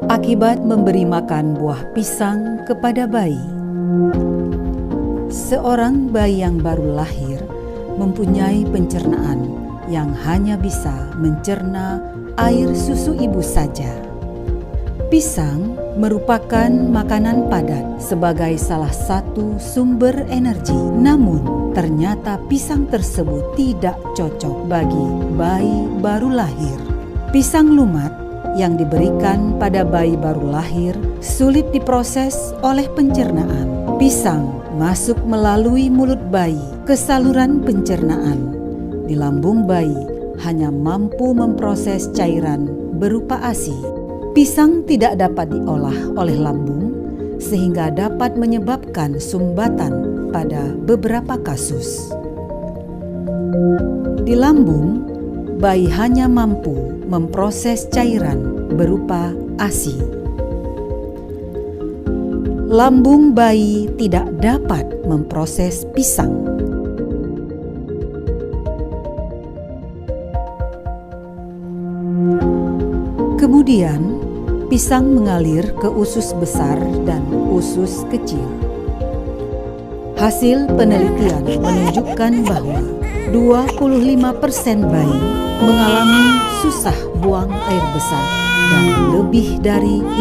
Akibat memberi makan buah pisang kepada bayi. Seorang bayi yang baru lahir mempunyai pencernaan yang hanya bisa mencerna air susu ibu saja. Pisang merupakan makanan padat sebagai salah satu sumber energi. Namun, ternyata pisang tersebut tidak cocok bagi bayi baru lahir. Pisang lumat yang diberikan pada bayi baru lahir sulit diproses oleh pencernaan. Pisang masuk melalui mulut bayi ke saluran pencernaan. Di lambung bayi hanya mampu memproses cairan berupa ASI. Pisang tidak dapat diolah oleh lambung sehingga dapat menyebabkan sumbatan pada beberapa kasus. Di lambung, bayi hanya mampu memproses cairan berupa ASI. Lambung bayi tidak dapat memproses pisang. Kemudian, pisang mengalir ke usus besar dan usus kecil. Hasil penelitian menunjukkan bahwa 25% bayi mengalami susah buang air besar dan lebih dari 15%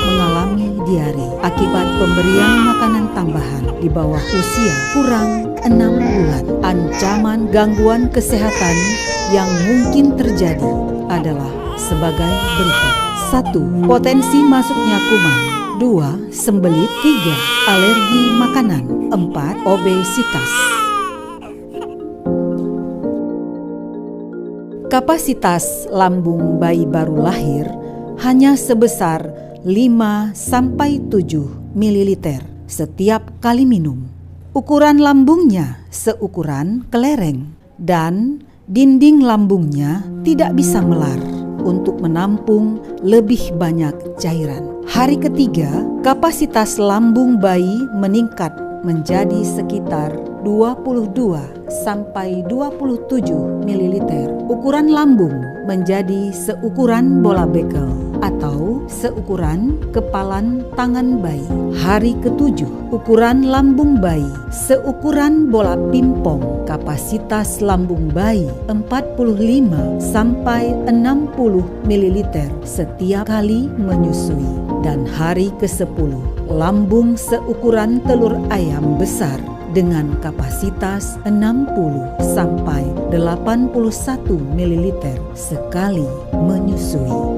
mengalami diare akibat pemberian makanan tambahan di bawah usia kurang 6 bulan. Ancaman gangguan kesehatan yang mungkin terjadi adalah sebagai berikut. 1. Potensi masuknya kuman. 2. Sembelit. 3. Alergi makanan. 4. Obesitas. Kapasitas lambung bayi baru lahir hanya sebesar 5-7 ml setiap kali minum. Ukuran lambungnya seukuran kelereng dan dinding lambungnya tidak bisa melar untuk menampung lebih banyak cairan. Hari ketiga, kapasitas lambung bayi meningkat menjadi sekitar 22-27 ml. Ukuran lambung menjadi seukuran bola bekel atau seukuran kepalan tangan bayi. Hari ketujuh, ukuran lambung bayi seukuran bola pimpong. Kapasitas lambung bayi 45-60 ml setiap kali menyusui. Dan hari ke-10, lambung seukuran telur ayam besar dengan kapasitas 60-81 ml sekali menyusui.